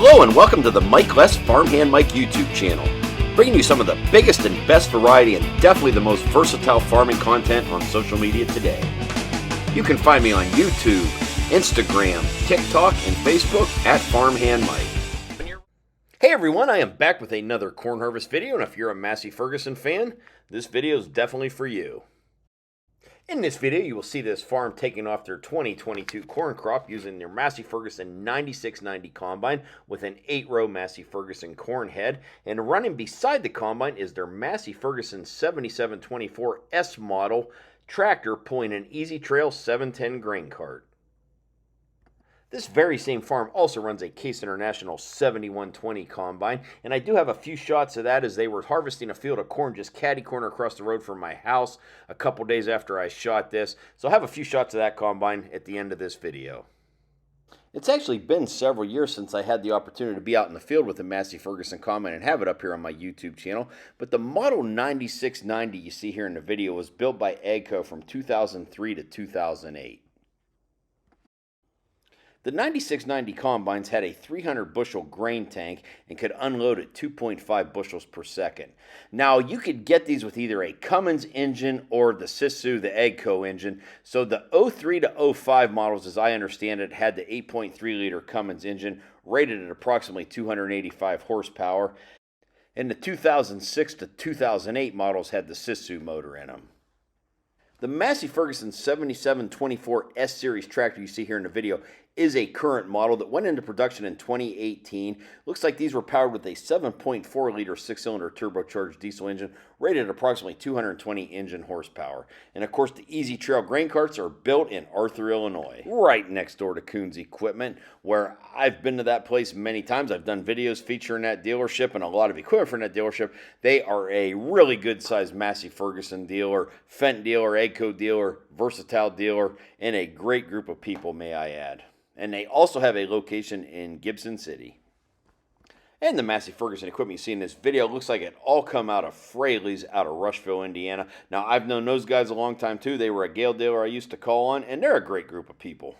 Hello and welcome to the Mike Less Farmhand Mike YouTube channel, bringing you some of the biggest and best variety and definitely the most versatile farming content on social media today. You can find me on YouTube, Instagram, TikTok, and Facebook at Farmhand Mike. Hey everyone, I am back with another corn harvest video, and if you're a Massey Ferguson fan, this video is definitely for you. In this video, you will see this farm taking off their 2022 corn crop using their Massey Ferguson 9690 combine with an 8-row Massey Ferguson corn head, and running beside the combine is their Massey Ferguson 7724 S model tractor pulling an Easy Trail 710 grain cart. This very same farm also runs a Case International 7120 combine, and I do have a few shots of that as they were harvesting a field of corn just catty-corner across the road from my house a couple days after I shot this. So I'll have a few shots of that combine at the end of this video. It's actually been several years since I had the opportunity to be out in the field with the Massey Ferguson combine and have it up here on my YouTube channel, but the model 9690 you see here in the video was built by AGCO from 2003 to 2008. The 9690 combines had a 300 bushel grain tank and could unload at 2.5 bushels per second. Now you could get these with either a Cummins engine or the Sisu, the AGCO engine. So the 03 to 05 models, as I understand it, had the 8.3 liter Cummins engine rated at approximately 285 horsepower. And the 2006 to 2008 models had the Sisu motor in them. The Massey Ferguson 7724 S Series tractor you see here in the video is a current model that went into production in 2018. Looks like these were powered with a 7.4 liter 6-cylinder turbocharged diesel engine rated at approximately 220 engine horsepower. And of course the Easy Trail grain carts are built in Arthur, Illinois, right next door to Coons Equipment, where I've been to that place many times. I've done videos featuring that dealership and a lot of equipment from that dealership. They are a really good sized Massey Ferguson dealer, Fendt dealer, AGCO dealer, versatile dealer, and a great group of people, may I add. And they also have a location in Gibson City. And the Massey Ferguson equipment you see in this video looks like it all come out of Fraley's out of Rushville, Indiana. Now, I've known those guys a long time too. They were a Gale dealer I used to call on, and they're a great group of people.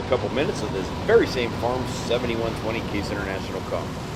a couple minutes of this very same farm 7120 Case International Combine.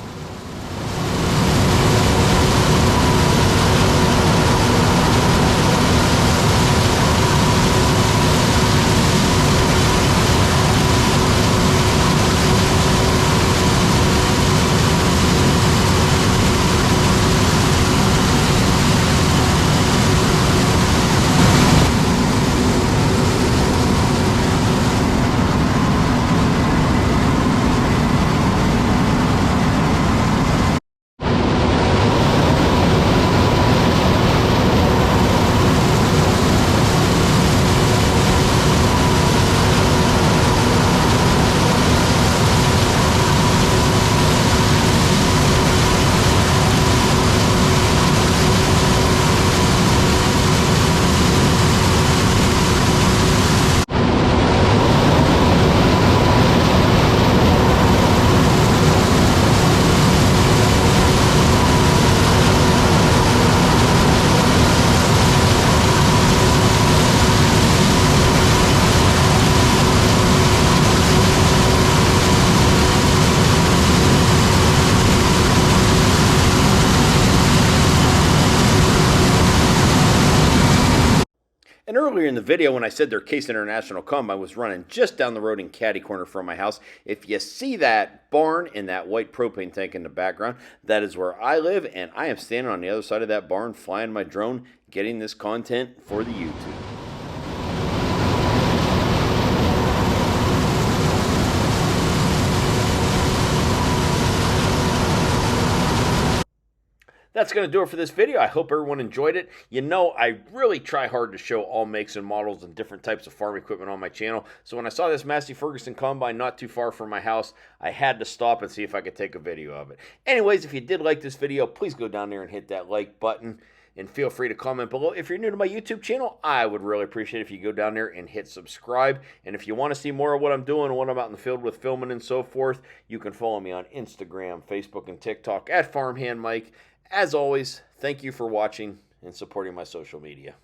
And earlier in the video, when I said their Case International Combine was running just down the road in Caddy Corner from my house, if you see that barn and that white propane tank in the background, that is where I live, and I am standing on the other side of that barn flying my drone, getting this content for the YouTube. That's going to do it for this video. I hope everyone enjoyed it. You know, I really try hard to show all makes and models and different types of farm equipment on my channel. So when I saw this Massey Ferguson Combine not too far from my house, I had to stop and see if I could take a video of it. Anyways, if you did like this video, please go down there and hit that like button. And feel free to comment below. If you're new to my YouTube channel, I would really appreciate it if you go down there and hit subscribe. And if you want to see more of what I'm doing, what I'm out in the field with filming and so forth, you can follow me on Instagram, Facebook, and TikTok at Farmhand Mike. As always, thank you for watching and supporting my social media.